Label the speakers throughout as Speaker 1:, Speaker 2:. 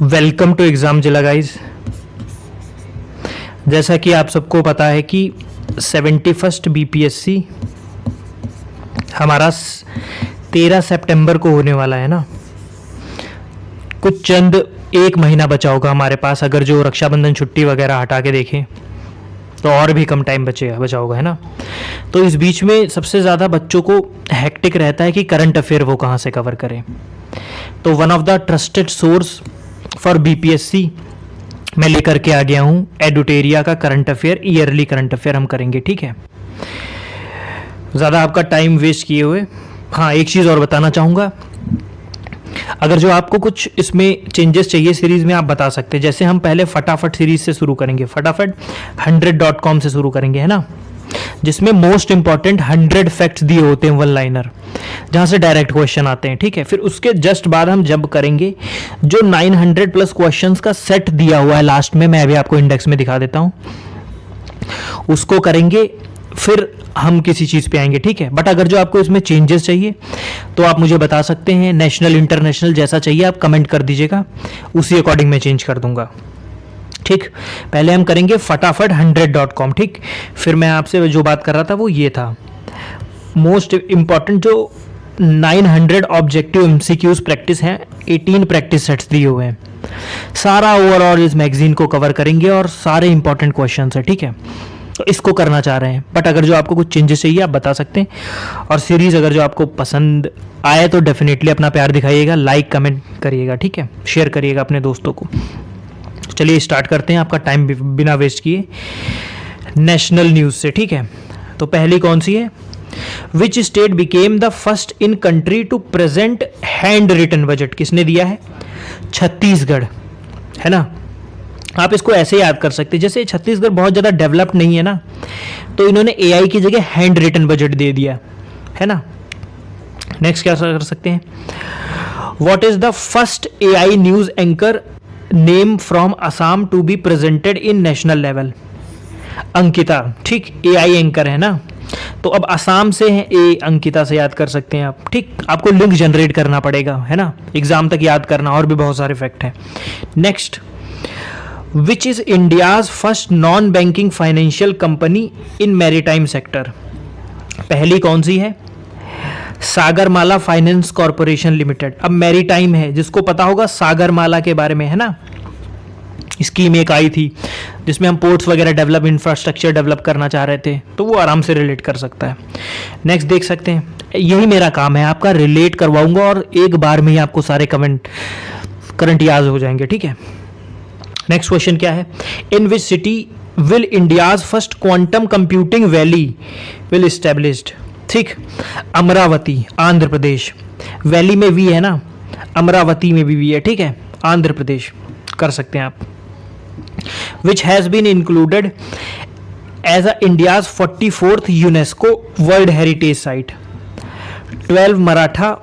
Speaker 1: Welcome to exam जिला guys. जैसा कि आप सबको पता है कि 71st बीपीएससी हमारा 13 सितंबर को होने वाला है ना। कुछ चंद एक महीना बचा होगा हमारे पास, अगर जो रक्षाबंधन छुट्टी वगैरह हटा के देखें तो और भी कम टाइम बचा होगा, है ना। तो इस बीच में सबसे ज़्यादा बच्चों को हेक्टिक रहता है कि करंट अफेयर वो कहाँ से कवर करें। तो one of the trusted source for BPSC मैं लेकर के आ गया हूँ एडुटेरिया का current affair, yearly current affair हम करेंगे, ठीक है। ज़्यादा आपका टाइम वेस्ट किए हुए, हाँ एक चीज़ और बताना चाहूँगा, अगर जो आपको कुछ इसमें चेंजेस चाहिए सीरीज़ में आप बता सकते हैं। जैसे हम पहले फटाफट सीरीज़ से शुरू करेंगे, फटाफट 100.com से शुरू करेंगे, है ना, जिसमें मोस्ट इंपॉर्टेंट 100 फैक्ट्स दिए होते हैं, वन लाइनर, जहाँ से डायरेक्ट क्वेश्चन आते हैं, ठीक है। फिर उसके जस्ट बाद हम जब करेंगे जो 900 प्लस क्वेश्चंस का सेट दिया हुआ है लास्ट में, मैं अभी आपको इंडेक्स में दिखा देता हूँ, उसको करेंगे। फिर हम किसी चीज़ पे आएंगे, ठीक है। बट अगर जो आपको इसमें चेंजेस चाहिए तो आप मुझे बता सकते हैं, नेशनल इंटरनेशनल जैसा चाहिए आप कमेंट कर दीजिएगा, उसी अकॉर्डिंग मैं चेंज कर दूंगा, ठीक। पहले हम करेंगे फटाफट 100.com, ठीक। फिर मैं आपसे जो बात कर रहा था वो ये था, मोस्ट इम्पॉर्टेंट जो 900 ऑब्जेक्टिव एमसीक्यूज प्रैक्टिस हैं, 18 प्रैक्टिस सेट्स दिए हुए हैं, सारा ओवरऑल इस मैगजीन को कवर करेंगे और सारे इंपॉर्टेंट क्वेश्चन है, ठीक है। तो इसको करना चाह रहे हैं, बट अगर जो आपको कुछ चेंजेस चाहिए आप बता सकते हैं। और सीरीज़ अगर जो आपको पसंद आए तो डेफिनेटली अपना प्यार दिखाइएगा, लाइक कमेंट करिएगा, ठीक है, शेयर करिएगा अपने दोस्तों को। चलिए स्टार्ट करते हैं आपका टाइम बिना वेस्ट किए नेशनल न्यूज़ से, ठीक है। तो पहली कौन सी है, which state became the first in country to present hand written budget, किसने दिया है, छत्तीसगढ़, है ना। आप इसको ऐसे याद कर सकते हैं, जैसे छत्तीसगढ़ बहुत ज़्यादा डेवलप्ड नहीं है ना, तो इन्होंने एआई की जगह हैंड रिटन बजट दे दिया, है ना। नेक्स्ट क्या कर सकते हैं, what is the first AI news anchor name from Assam to be presented in national level, Ankita, ठीक, एआई एंकर है ना। तो अब असम से है, ए अंकिता से याद कर सकते हैं आप, ठीक। आपको लिंक जनरेट करना पड़ेगा, है ना, एग्जाम तक याद करना, और भी बहुत सारे फैक्ट हैं। Next, which is India's first non banking financial company in maritime sector, पहली कौन सी है, सागरमाला फाइनेंस कॉरपोरेशन लिमिटेड। अब मैरीटाइम है, जिसको पता होगा सागरमाला के बारे में, है ना, स्कीम एक आई थी जिसमें हम पोर्ट्स वगैरह डेवलप, इंफ्रास्ट्रक्चर डेवलप करना चाह रहे थे, तो वो आराम से रिलेट कर सकता है। नेक्स्ट देख सकते हैं, यही मेरा काम है, आपका रिलेट करवाऊंगा और एक बार में ही आपको सारे करंट याद हो जाएंगे, ठीक है। नेक्स्ट क्वेश्चन क्या है, in which city will India's first quantum computing valley will established, ठीक। अमरावती, आंध्र प्रदेश, वैली में वी है ना, अमरावती में भी वी है, ठीक है, आंध्र प्रदेश कर सकते हैं आप। Which has been included as a India's 44th UNESCO world heritage site, 12 Maratha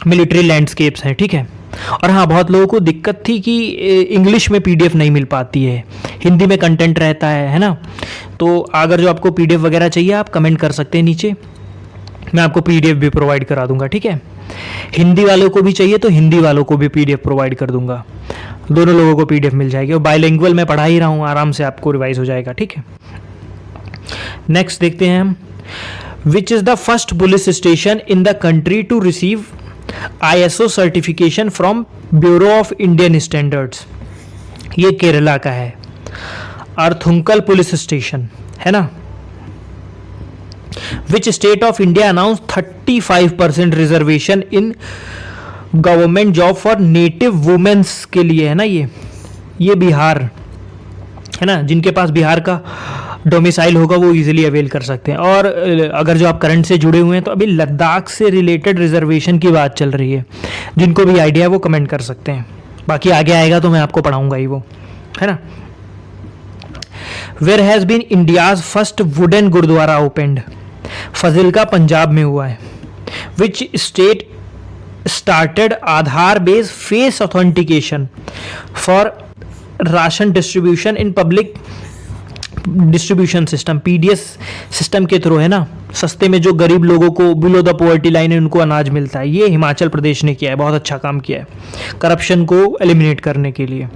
Speaker 1: military landscapes हैं, ठीक है। और हाँ, बहुत लोगों को दिक्कत थी कि इंग्लिश में पीडीएफ नहीं मिल पाती है, हिंदी में कंटेंट रहता है ना। तो अगर जो आपको पीडीएफ वगैरह चाहिए आप कमेंट कर सकते हैं नीचे, मैं आपको पीडीएफ भी प्रोवाइड करा दूंगा, ठीक है। हिंदी वालों को भी चाहिए तो हिंदी वालों को भी पीडीएफ प्रोवाइड कर दूंगा, दोनों लोगों को पीडीएफ मिल जाएगी। और बायलिंगुअल मैं पढ़ा ही रहा हूँ, आराम से आपको रिवाइज हो जाएगा, ठीक है। नेक्स्ट देखते हैं हम, which is the first police station in the country to receive ISO certification from bureau of Indian standards, ये केरला का है, अर्थुंकल पुलिस स्टेशन, है ना। Which state of India announce 35% reservation in government job for native womens के लिए, है ना, ये बिहार, है ना। जिनके पास बिहार का डोमिसाइल होगा वो इजीली अवेल कर सकते हैं। और अगर जो आप करंट से जुड़े हुए हैं तो अभी लद्दाख से रिलेटेड रिजर्वेशन की बात चल रही है, जिनको भी आइडिया है वो कमेंट कर सकते हैं, बाकी आगे आएगा तो मैं आपको पढ़ाऊंगा ही वो, है ना। Where has been India's first wooden gurdwara opened, Fazilka Punjab में हुआ है। Which state started Aadhaar based face authentication for ration distribution in public distribution system, PDS system के थ्रू है ना, सस्ते में जो गरीब लोगों को बिलो द पॉवर्टी लाइन है उनको अनाज मिलता है, ये हिमाचल प्रदेश ने किया है, बहुत अच्छा काम किया है करप्शन को एलिमिनेट करने के लिए।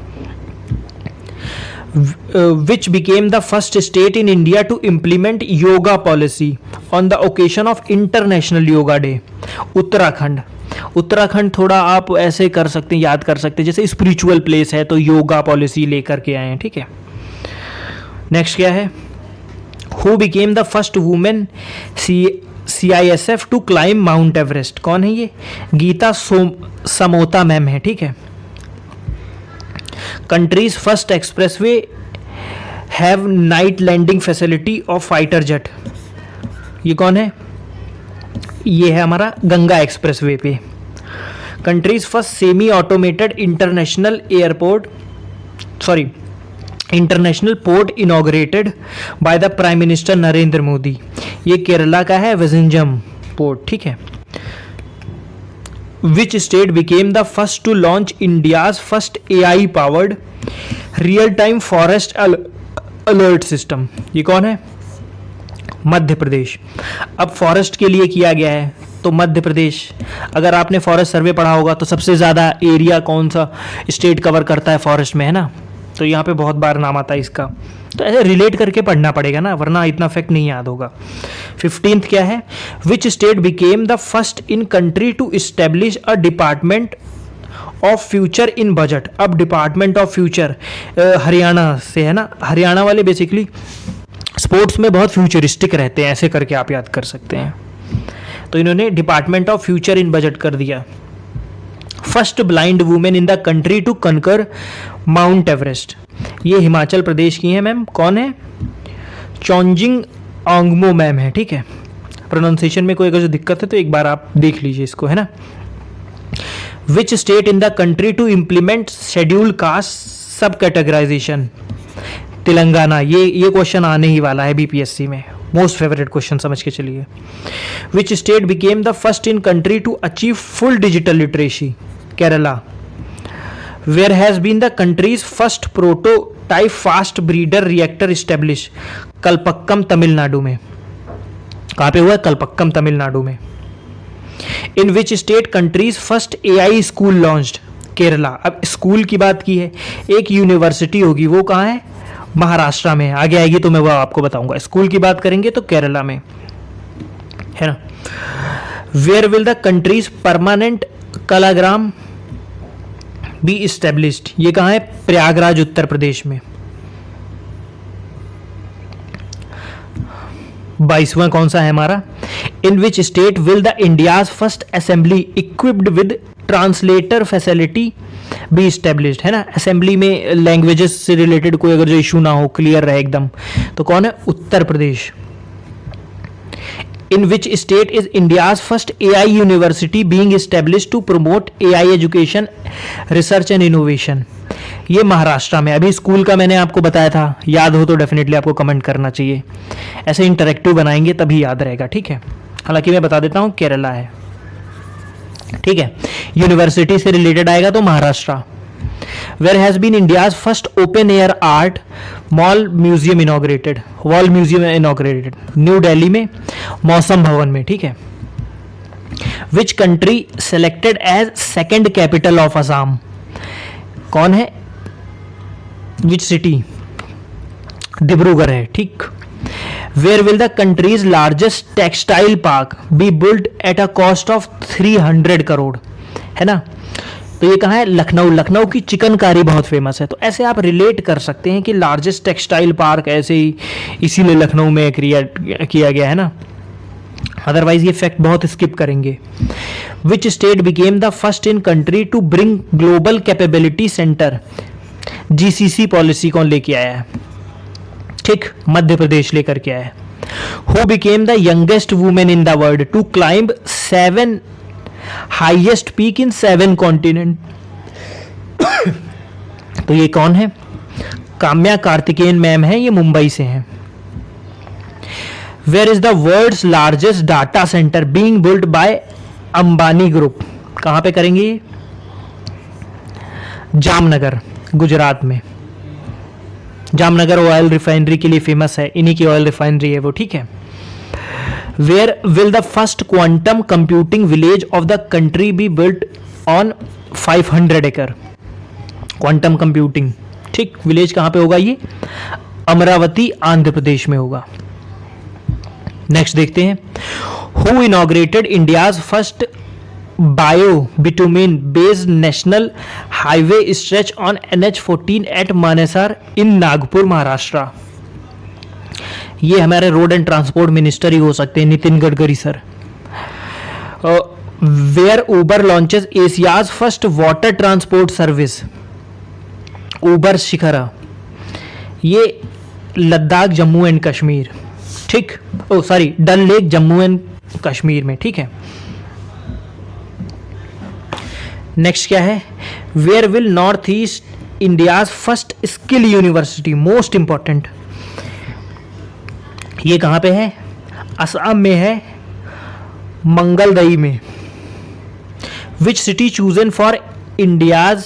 Speaker 1: Which became the first state in India to implement yoga policy on the occasion of International Yoga Day? Uttarakhand. Uttarakhand थोड़ा आप ऐसे कर सकते हैं, याद कर सकते हैं, जैसे स्पिरिचुअल प्लेस है तो योगा पॉलिसी लेकर के आए हैं, ठीक है। नेक्स्ट क्या है? Who became the first woman CISF to climb Mount Everest? कौन है ये? गीता समोता मैम है, ठीक है। Country's first expressway have night landing facility of fighter jet, ये कौन है? ये है हमारा गंगा एक्सप्रेसवे पे। Country's first semi automated international port inaugurated by the Prime Minister Narendra Modi, ये केरला का है, विजिंजम पोर्ट, ठीक है। Which state became the first to launch India's first AI powered real-time forest alert system? ये कौन है? मध्य प्रदेश। अब फॉरेस्ट के लिए किया गया है तो मध्य प्रदेश। अगर आपने फॉरेस्ट सर्वे पढ़ा होगा तो सबसे ज़्यादा एरिया कौन सा स्टेट कवर करता है फॉरेस्ट में, है ना, तो यहाँ पे बहुत बार नाम आता है इसका, तो ऐसे रिलेट करके पढ़ना पड़ेगा ना, वरना इतना फैक्ट नहीं याद होगा। 15th क्या है? Which state became the first in country to establish a department of future in budget? अब डिपार्टमेंट ऑफ फ्यूचर हरियाणा से है ना, हरियाणा वाले बेसिकली स्पोर्ट्स में बहुत फ्यूचरिस्टिक रहते हैं, ऐसे करके आप याद कर सकते हैं, तो इन्होंने department of future in budget कर दिया। First blind women in the country to conquer mount Everest, ये हिमाचल प्रदेश की है मैम, कौन है? चौंजिंग आंगमो मैम है, ठीक है। प्रोनाउंसिएशन में कोई अगर जो दिक्कत है तो एक बार आप देख लीजिए इसको, है ना। Which state in the country to implement schedule caste sub categorization? Telangana. ये क्वेश्चन आने ही वाला है बीपीएससी में, मोस्ट फेवरेट क्वेश्चन समझ के चलिए। Which state became the first in country to achieve full digital literacy? Kerala. Where has been the country's first prototype fast breeder reactor establish? Kalpakkam Tamil Nadu में। कहाँ पे हुआ है? कलपक्कम तमिलनाडु में। In which state country's first AI school launched? Kerala. अब school की बात की है, एक यूनिवर्सिटी होगी, वो कहाँ है? महाराष्ट्र में, आगे आएगी तो मैं वो आपको बताऊंगा। स्कूल की बात करेंगे तो केरला में, है ना। Where will the countries permanent Kalagram be established? ये कहाँ है? प्रयागराज उत्तर प्रदेश में। 22वां कौन सा है हमारा? In which state will the India's first assembly equipped with translator facility be established? है ना, असेंबली में लैंग्वेजेस से रिलेटेड कोई अगर जो इशू ना हो, क्लियर रहे एकदम, तो कौन है? Uttar Pradesh. In which state is India's first AI university being established to promote AI education research and innovation? ये महाराष्ट्र में। अभी स्कूल का मैंने आपको बताया था, याद हो तो डेफिनेटली आपको कमेंट करना चाहिए, ऐसे इंटरेक्टिव बनाएंगे तभी याद रहेगा, ठीक है। हालांकि मैं बता देता हूँ केरला है, ठीक है। यूनिवर्सिटी से रिलेटेड आएगा तो Maharashtra. Where has been India's first open air art mall museum inaugurated? Wall museum inaugurated New Delhi में, मौसम भवन में, ठीक है। Which country selected as second capital of Assam? कौन है? Which city? डिब्रूगढ़ है, ठीक। Where will the country's largest textile park be build at a cost of 300 crore? है ना, तो ये कहाँ है? लखनऊ। लखनऊ की चिकनकारी बहुत फेमस है, तो ऐसे आप रिलेट कर सकते हैं कि लार्जेस्ट टेक्सटाइल पार्क ऐसे ही इसीलिए लखनऊ में क्रिएट किया गया है ना, अदरवाइज ये फैक्ट बहुत स्किप करेंगे। Which state became the first in country to bring global capability centre? GCC policy कौन लेके आया है? ठीक, मध्य प्रदेश लेकर के आया है। Who became the youngest women in the world to climb 7 highest peak in 7 continent? तो ये कौन है? काम्या कार्तिकेयन मैम है, ये मुंबई से हैं। Where is the world's largest data centre being built by Ambani group? कहां पे करेंगे? जामनगर, गुजरात में, जामनगर ऑयल रिफाइनरी के लिए फेमस है, इन्हीं की ऑयल रिफाइनरी है वो, ठीक है। Where will the first quantum computing village of the country be built on 500 acre. Quantum computing, ठीक, विलेज कहां पे होगा ये? अमरावती, आंध्र प्रदेश में होगा। नेक्स्ट देखते हैं, who inaugurated India's first bio bitumen based national highway stretch on NH14 at Manesar in Nagpur, Maharashtra. ये हमारे रोड एंड ट्रांसपोर्ट मिनिस्टर ही हो सकते हैं, Nitin Gadkari sir. Where Uber launches Asia's first water transport service, Uber Shikara, ये लद्दाख, जम्मू एंड कश्मीर, ठीक, oh sorry, Dal lake, Jammu and Kashmir में, ठीक है। नेक्स्ट क्या है, where will North East India's first skill university, most important, ये कहां पे है? असम में है, मंगलदई में। Which city chosen for India's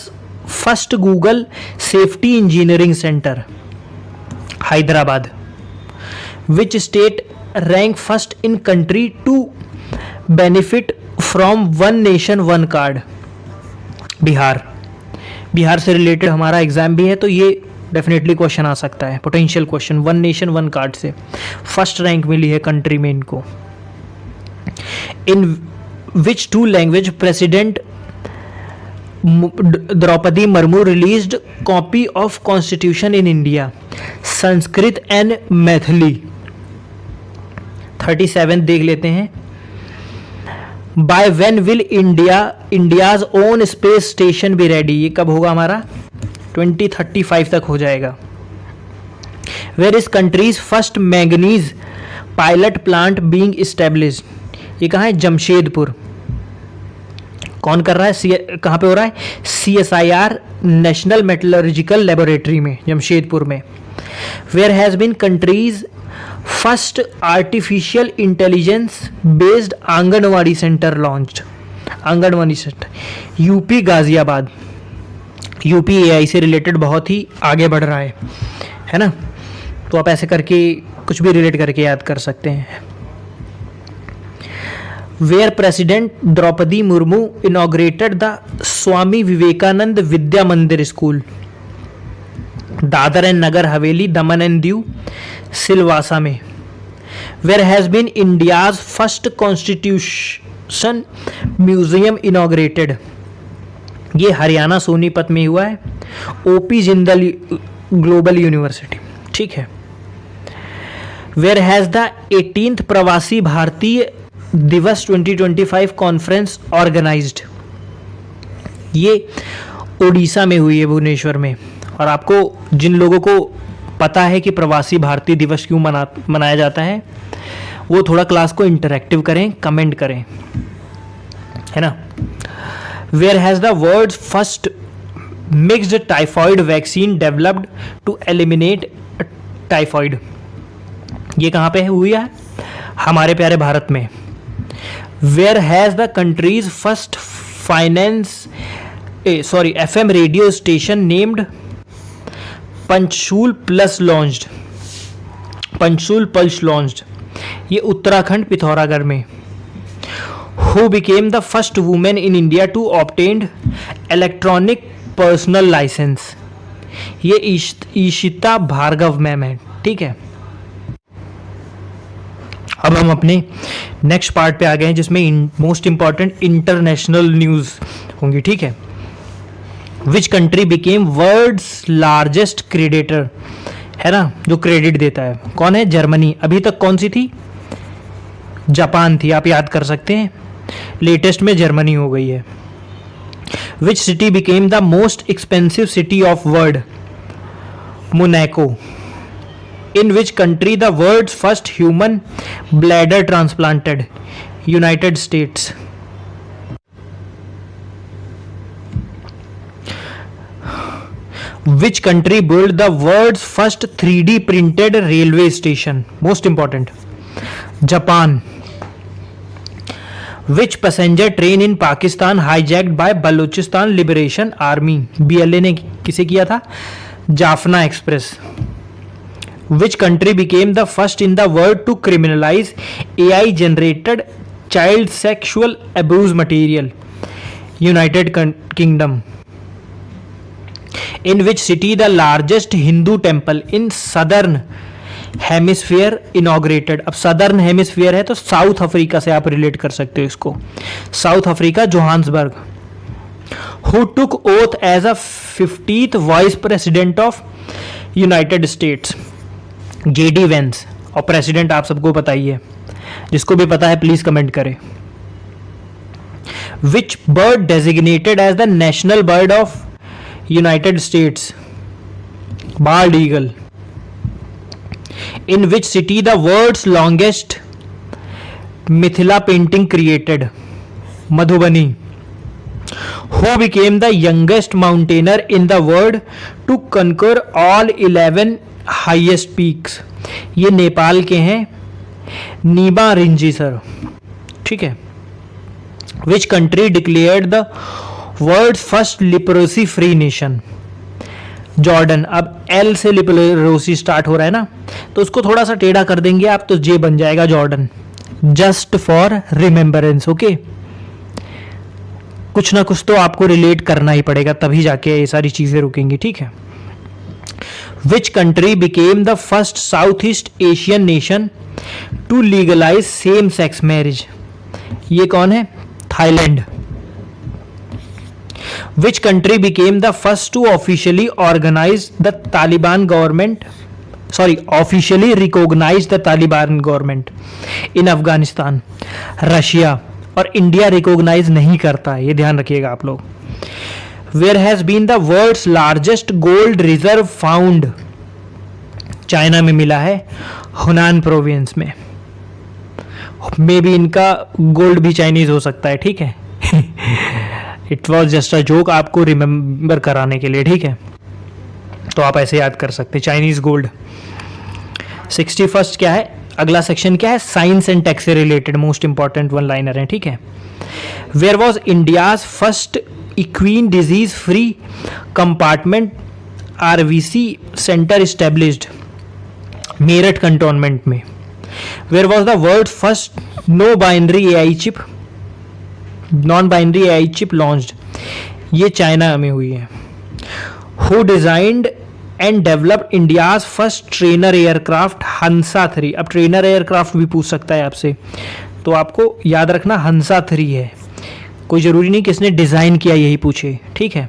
Speaker 1: first Google safety engineering centre, Hyderabad. Which state rank first in country to benefit from one nation one card, Bihar. Bihar से related हमारा exam भी है, तो ये डेफिनेटली क्वेश्चन आ सकता है, potential question, one nation one card से फर्स्ट रैंक मिली है कंट्री में इनको। In which two language President Droupadi Murmu released copy of constitution in India, Sanskrit and Maithili. 37 देख लेते हैं, by when will India's own space station be ready, ये कब होगा हमारा? 2035 तक हो जाएगा। Where is country's first manganese pilot plant being established, ये कहाँ है? जमशेदपुर। कौन कर रहा है? कहाँ पे हो रहा है? CSIR नेशनल मेटलर्जिकल लेबोरेटरी में, जमशेदपुर में। Where has been countries first artificial intelligence based anganwadi centre launched, anganwadi centre, UP Ghaziabad. UP AI से रिलेटेड बहुत ही आगे बढ़ रहा है ना, तो आप ऐसे करके कुछ भी रिलेट करके याद कर सकते हैं। Where President Droupadi Murmu inaugurated the Swami Vivekananda Vidya Mandir school, Dadar and Nagar Haveli, Daman and Diu, Silvassa में। Where has been India's first constitution museum inaugurated, ये हरियाणा सोनीपत में हुआ है, OP जिंदल ग्लोबल यूनिवर्सिटी, ठीक है। वेयर हैज द 18th प्रवासी भारतीय दिवस 2025 कॉन्फ्रेंस ऑर्गेनाइज्ड, ये उड़ीसा में हुई है, भुवनेश्वर में। और आपको जिन लोगों को पता है कि प्रवासी भारतीय दिवस क्यों मनाया जाता है, वो थोड़ा क्लास को इंटरेक्टिव करें, कमेंट करें, है ना। Where has the world's first mixed typhoid vaccine developed to eliminate typhoid, ये कहाँ पे हुई है? हमारे प्यारे भारत में। Where has the country's first FM radio station named Panchshul plus launched, Panchshul pulse launched, ये उत्तराखंड पिथौरागढ़ में। Who became the first women in India to obtained electronic personal licence, ये ईशिता भार्गव मैम है, ठीक है। अब हम अपने नेक्स्ट पार्ट पे आ गए हैं, जिसमें मोस्ट इंपॉर्टेंट इंटरनेशनल न्यूज़ होंगी, ठीक है। Which country became world's largest creditor, है ना, जो क्रेडिट देता है, कौन है? जर्मनी। अभी तक कौन सी थी? जापान थी, आप याद कर सकते हैं, लेटेस्ट में जर्मनी हो गई है। Which city became the most expensive city of world, Monaco. In which country the world's first human bladder transplanted, United States. Which country built the world's first 3D printed railway station? Most important. Japan. Which passenger train in Pakistan hijacked by Balochistan Liberation Army? BLA ने किसे किया था? Jaffna express. Which country became the first in the world to criminalize AI generated child sexual abuse material? United Kingdom. In which city the largest Hindu temple in southern hemisphere inaugurated? अब southern hemisphere है तो south Africa से आप relate कर सकते हो इसको. South Africa, Johannesburg. Who took oath as a 50th vice president of United States? JD Vance. और प्रेसिडेंट आप सबको पता ही है, जिसको भी पता है प्लीज कमेंट करें. Which bird designated as the national bird of United States? Bald eagle. In which city the world's longest Mithila painting created? Madhubani. Who became the youngest mountaineer in the world to conquer all 11 highest peaks? ये नेपाल के हैं, नीबा रिंजी sir. ठीक है. Which country declared the world first leprosy free nation? Jordan. अब L से leprosy start हो रहा है ना, तो उसको थोड़ा सा टेढ़ा कर देंगे आप तो जे बन जाएगा Jordan. Just for remembrance. Okay, कुछ ना कुछ तो आपको रिलेट करना ही पड़ेगा, तभी जाके ये सारी चीजें रुकेंगी. ठीक है. Which country became the first south east Asian nation to legalize same sex marriage? ये कौन है? Thailand. Which country became the first to officially organize the Taliban government? Officially recognize the Taliban government in Afghanistan? Russia. और India recognise नहीं करता है, ये ध्यान रखिएगा आप लोग. Where has been the world's largest gold reserve found? China में मिला है, हुनान प्रोविंस में. मे बी इनका गोल्ड भी चाइनीज हो सकता है. ठीक है. It was just a joke, आपको रिमेंबर कराने के लिए. ठीक है, तो आप ऐसे याद कर सकते. Chinese gold. 61 क्या है? अगला सेक्शन क्या है? साइंस एंड टेक से related most important one liner है. ठीक है. Where was India's first equine disease free compartment RVC centre established? Meerut cantonment में. Where was the world first no binary AI chip? Non binary AI chip launched? ये China में हुई है. Who designed and developed India's first trainer aircraft Hansa 3? अब trainer aircraft भी पूछ सकता है आपसे, तो आपको याद रखना हंसा 3 है. कोई जरूरी नहीं किसने डिजाइन किया यही पूछे. ठीक है.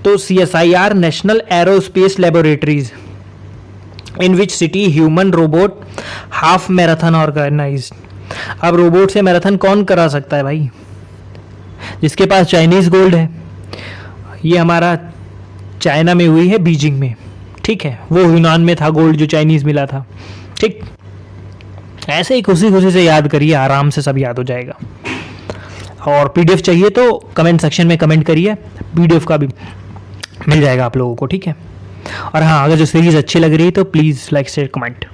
Speaker 1: तो CSIR national aerospace laboratories. In which city human robot half marathon organized? अब रोबोट से मैराथन कौन करा सकता है भाई? जिसके पास चाइनीज गोल्ड है. ये हमारा चाइना में हुई है, बीजिंग में. ठीक है. वो यूनान में था गोल्ड जो चाइनीज मिला था. ठीक. ऐसे ही खुशी खुशी से याद करिए, आराम से सब याद हो जाएगा. और PDF चाहिए तो कमेंट सेक्शन में कमेंट करिए, PDF का भी मिल जाएगा आप लोगों को. ठीक है. और हाँ, अगर जो सीरीज अच्छी लग रही है तो please like share comment.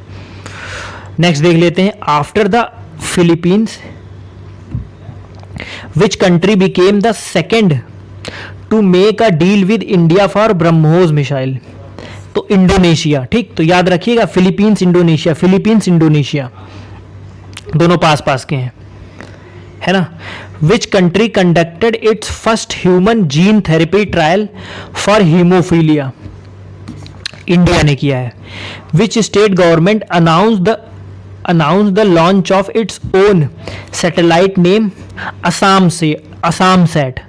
Speaker 1: Next देख लेते हैं. After the Philippines which country became the second to make a deal with India for BrahMos missile? तो इंडोनेशिया. ठीक. तो याद रखिएगा, फिलीपींस इंडोनेशिया, फिलीपींस इंडोनेशिया दोनों पास पास के हैं, है ना. Which country conducted it's first human gene therapy trial for haemophilia? India ने किया है. Which state government announce the launch of its own satellite name Assam से? असम सेट.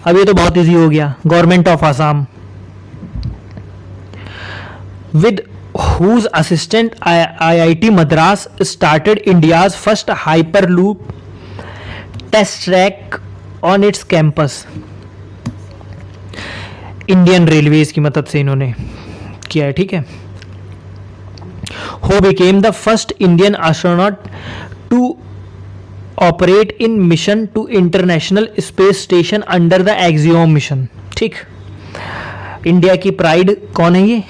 Speaker 1: अब ये तो बहुत इजी हो गया. Government of Assam. With whose assistant IIT Madras started India's first Hyperloop test track on its campus? Indian railways की मदद से इन्होंने किया है. ठीक है. Who became the first Indian astronaut to operate in mission to International Space Station under the Axiom mission? ठीक. India की प्राइड कौन है? ये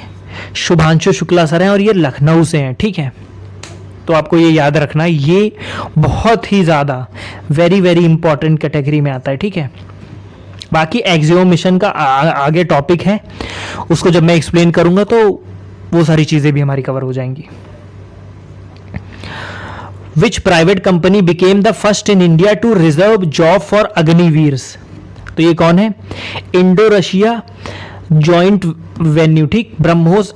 Speaker 1: शुभांशु शुक्ला सर हैं और ये लखनऊ से हैं. ठीक है. तो आपको ये याद रखना, ये बहुत ही ज़्यादा वेरी वेरी इंपॉर्टेंट कैटेगरी में आता है. ठीक है. बाकी एक्सियोम मिशन का आगे टॉपिक है, उसको जब मैं एक्सप्लेन करूंगा तो वो सारी चीजें भी हमारी कवर हो जाएंगी। Which private company became the first in India to reserve job for Agniveers? तो ये कौन है? इंडो रशिया जॉइंट वेन्यू, ठीक, ब्रह्मोस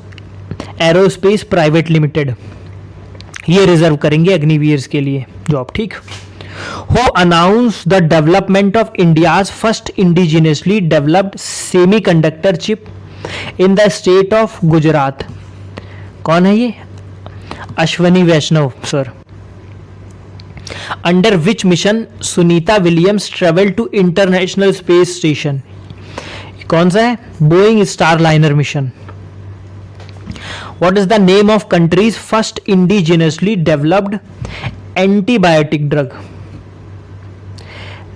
Speaker 1: एरोस्पेस प्राइवेट लिमिटेड, ये रिजर्व करेंगे अग्निवीर्स के लिए जॉब, ठीक। Who announce the development of India's first indigenously developed semiconductor chip in the state of Gujarat? कौन है ये? Ashwini Vaishnaw sir. Under which mission Sunita Williams travel to international space station? कौन सा है? Boeing Starliner mission. What is the name of country's first indigenously developed antibiotic drug?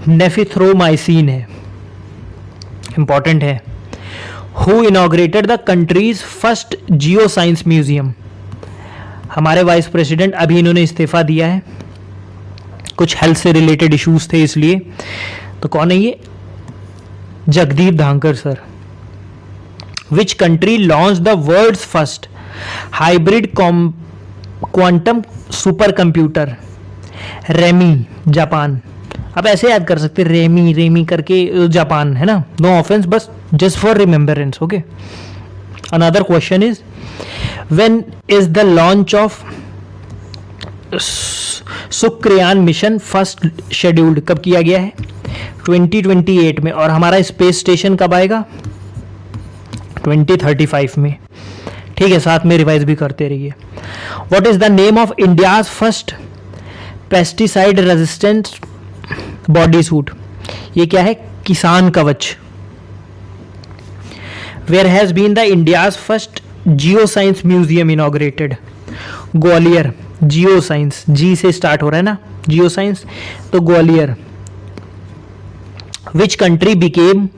Speaker 1: नेफिथ्रोमाइसिन है, important है। Who inaugurated the country's first geoscience museum? हमारे vice president, अभी इन्होंने इस्तीफा दिया है, कुछ हेल्थ से रिलेटेड इश्यूज थे इसलिए। तो कौन है ये? Jagdeep Dhankhar sir. Which country launch the world's first hybrid quantum super computer? Reimei, Japan. आप ऐसे याद कर सकते, रेमी रेमी करके, जापान है ना, नो ऑफेंस, बस just for remembrance, okay. Another question is when is the launch of Shukrayaan mission first scheduled? कब किया गया है? 2028 में। और हमारा स्पेस स्टेशन कब आएगा? 2035 में, ठीक है। साथ में रिवाइज भी करते रहिए। What is the name of India's first pesticide resistant body suit? ये क्या है? Kisan Kavach. Where has been the India's first geo science museum inaugurated? Gwalior. Geo science, G से स्टार्ट हो रहा है ना, जियो साइंस, तो Gwalior. Which country became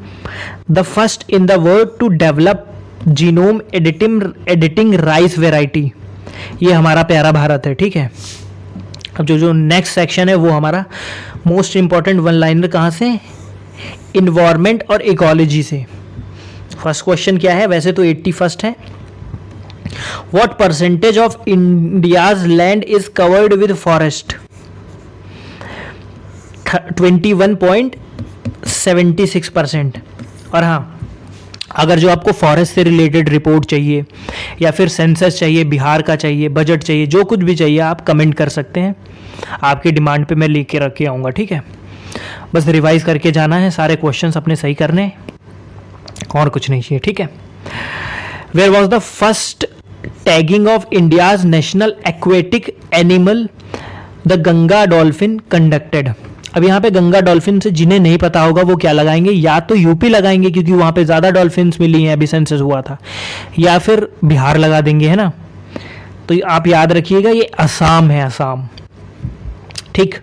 Speaker 1: the first in the world to develop genome editing rice variety? ये हमारा प्यारा भारत है, ठीक है। अब जो नेक्स्ट सेक्शन है वो हमारा मोस्ट इंपॉर्टेंट वन लाइनर कहाँ से? इन्वायरमेंट और इकोलॉजी से। फर्स्ट क्वेश्चन क्या है? वैसे तो 81st है। What percentage of India's land is covered with forest? 21.76%। और हाँ, अगर जो आपको फॉरेस्ट से रिलेटेड रिपोर्ट चाहिए या फिर सेंसस चाहिए, बिहार का चाहिए, बजट चाहिए, जो कुछ भी चाहिए आप कमेंट कर सकते हैं, आपकी डिमांड पे मैं लेके रख के आऊँगा, ठीक है। बस रिवाइज करके जाना है, सारे क्वेश्चंस अपने सही करने हैं, और कुछ नहीं चाहिए, ठीक है। Where was the first tagging of India's national aquatic animal the Ganga dolphin conducted? अब यहाँ पे गंगा डॉल्फिन से जिन्हें नहीं पता होगा वो क्या लगाएंगे, या तो यूपी लगाएंगे क्योंकि वहाँ पे ज़्यादा डॉल्फिन्स मिली हैं, अभी सेंसस हुआ था, या फिर बिहार लगा देंगे, है ना। तो आप याद रखिएगा ये असम है, असम, ठीक।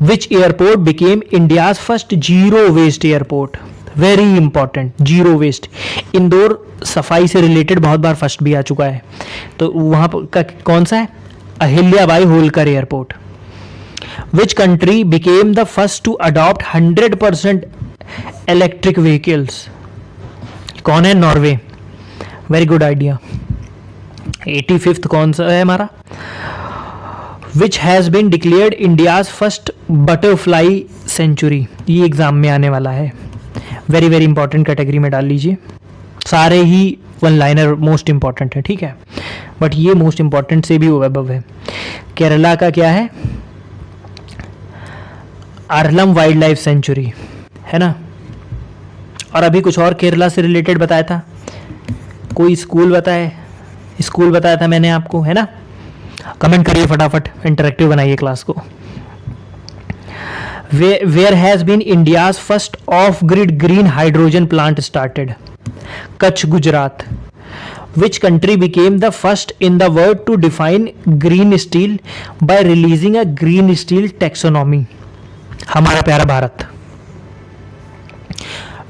Speaker 1: Which airport became India's first zero waste airport? Very important, zero waste. Indore सफाई से रिलेटेड बहुत बार फर्स्ट भी आ चुका है, तो वहाँ का कौन सा है? Ahilyabai Holkar airport. Which country became the first to adopt 100% electric vehicles? कौन है? Norway. Very good idea. 85th कौन सा है हमारा? Which has been declared India's first butterfly sanctuary? ये एग्जाम में आने वाला है, वेरी वेरी इंपॉर्टेंट कैटेगरी में डाल लीजिए। सारे ही वन लाइनर मोस्ट इंपॉर्टेंट है, ठीक है, बट ये मोस्ट इंपॉर्टेंट से भी अबव है। केरला का क्या है? आरलम वाइल्ड लाइफ सेंचुरी, है ना। और अभी कुछ और केरला से रिलेटेड बताया था, कोई स्कूल बताया था मैंने आपको, है ना। कमेंट करिए फटाफट, इंटरेक्टिव बनाइए क्लास को। Where has been India's first off grid green hydrogen plant started? Kutch, Gujarat. Which country became the first in the world to define green steel by releasing a green steel taxonomy? हमारा प्यारा Bharat.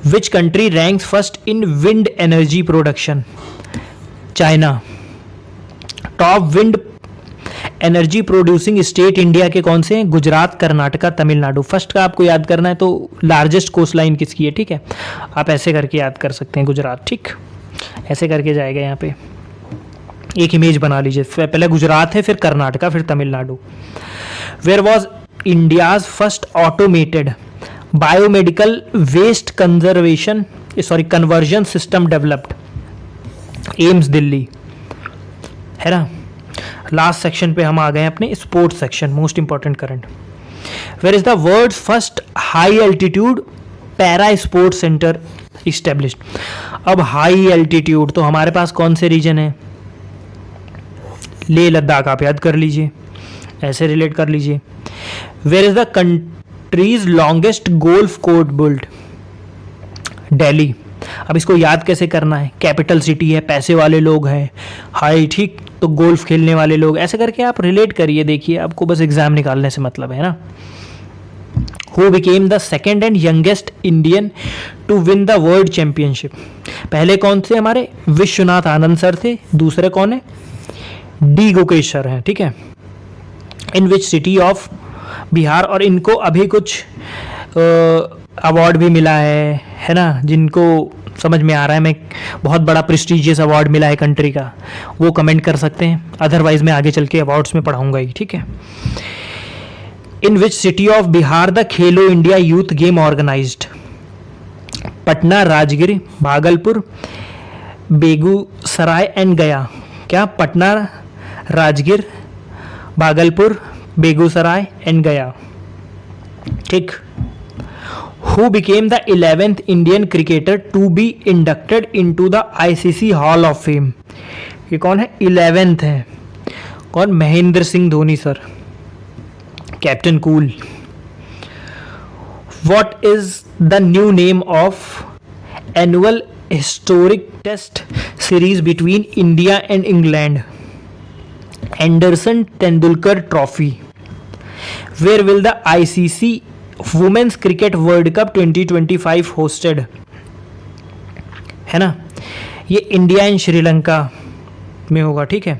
Speaker 1: Which country ranks first in wind energy production? China. Top wind energy producing state India के कौन से हैं? Gujarat, Karnataka, Tamil Nadu. First का आपको याद करना है तो लार्जेस्ट कोस्ट लाइन किसकी है, ठीक है। आप ऐसे करके याद कर सकते हैं, गुजरात, ठीक, ऐसे करके जाएगा यहाँ पे। एक इमेज बना लीजिए, पहले गुजरात है, फिर कर्नाटका, फिर Tamil Nadu. Where was India's first automated biomedical waste conversion system developed? AIIMS Delhi, है ना। लास्ट सेक्शन पे हम आ गए अपने sports section, most important current. Where is the world's first high altitude para sports centre established? अब हाई एल्टीट्यूड तो हमारे पास कौन से रीजन है? लेह लद्दाख आप याद कर लीजिए, ऐसे रिलेट कर लीजिए। Where is the countries longest golf course built? Delhi. अब इसको याद कैसे करना है? कैपिटल सिटी है, पैसे वाले लोग हैं, हाई, ठीक, तो गोल्फ खेलने वाले लोग, ऐसे करके आप रिलेट करिए। देखिए आपको बस एग्जाम निकालने से मतलब है ना। Who became the second and youngest Indian to win the world championship? पहले कौन थे हमारे? विश्वनाथ आनंद सर थे। दूसरे कौन है? डी गुकेश सर हैं, ठीक है। In which city of Bihar? और इनको अभी कुछ अवार्ड भी मिला है ना, जिनको समझ में आ रहा है, मैं बहुत बड़ा प्रेस्टिजियस अवार्ड मिला है कंट्री का, वो कमेंट कर सकते हैं। अदरवाइज मैं आगे चल के अवार्ड्स में पढ़ाऊंगा ही, ठीक है। In which city of Bihar the Khelo India youth game organized? Patna, Rajgir, Bhagalpur, Begusarai and Gaya. क्या? पटना, राजगीर, भागलपुर, बेगूसराय एंड गया, ठीक। Who became the 11th Indian cricketer to be inducted into the ICC Hall of Fame? ये कौन है? 11th है कौन? Mahendra Singh Dhoni sir, captain cool. What is the new name of annual historic test series between India and England? Anderson Tendulkar Trophy. Where will the ICC womens cricket world cup 2025 hosted? है ना, ये India and Sri Lanka में होगा, ठीक है।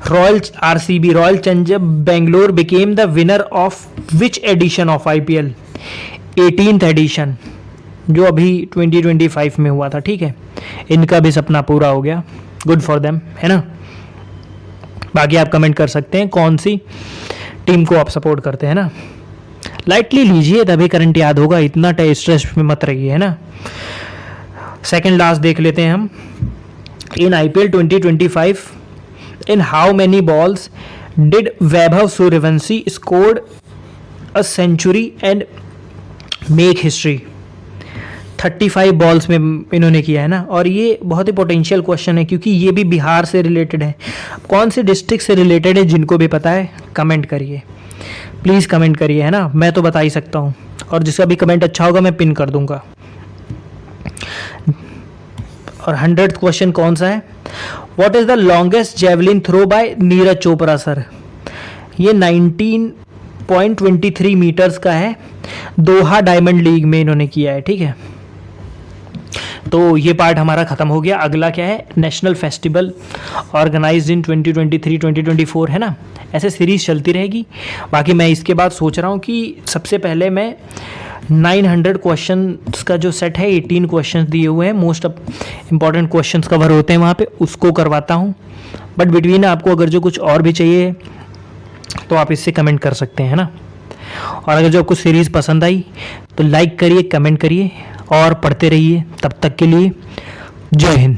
Speaker 1: Royal RCB, royal challenger Bangalore became the winner of which edition of IPL? 18th edition, जो अभी 2025 में हुआ था, ठीक है। इनका भी सपना पूरा हो गया, गुड फॉर देम, है ना। बाकी आप कमेंट कर सकते हैं कौन सी टीम को आप सपोर्ट करते हैं ना। लाइटली लीजिए तभी करंट याद होगा, इतना स्ट्रेस में मत रहिए, है ना। सेकंड लास्ट देख लेते हैं हम। In IPL 2025 in how many balls did Vaibhav Suryavanshi scored a century and make history? 35 balls में इन्होंने किया है ना। और ये बहुत ही पोटेंशियल क्वेश्चन है क्योंकि ये भी बिहार से रिलेटेड है। कौन से डिस्ट्रिक्ट से रिलेटेड है, जिनको भी पता है कमेंट करिए, प्लीज़ कमेंट करिए, है ना। मैं तो बता ही सकता हूँ, और जिसका भी कमेंट अच्छा होगा मैं पिन कर दूंगा। और 100th क्वेश्चन कौन सा है? What is the longest javelin throw by Neeraj Chopra sir? ये 19.23 मीटर्स का है, दोहा डायमंड लीग में इन्होंने किया है, ठीक है। तो ये पार्ट हमारा ख़त्म हो गया। अगला क्या है? नेशनल फेस्टिवल ऑर्गेनाइज्ड इन 2023-2024, है ना। ऐसे सीरीज़ चलती रहेगी। बाकी मैं इसके बाद सोच रहा हूँ कि सबसे पहले मैं 900 क्वेश्चंस का जो सेट है, 18 क्वेश्चंस दिए हुए हैं, मोस्ट इंपॉर्टेंट क्वेश्चंस कवर होते हैं वहाँ पे, उसको करवाता हूँ। बट बिटवीन आपको अगर जो कुछ और भी चाहिए तो आप इससे कमेंट कर सकते हैं, है ना। और अगर जो आपको सीरीज़ पसंद आई तो लाइक करिए, कमेंट करिए और पढ़ते रहिए। तब तक के लिए जय हिंद।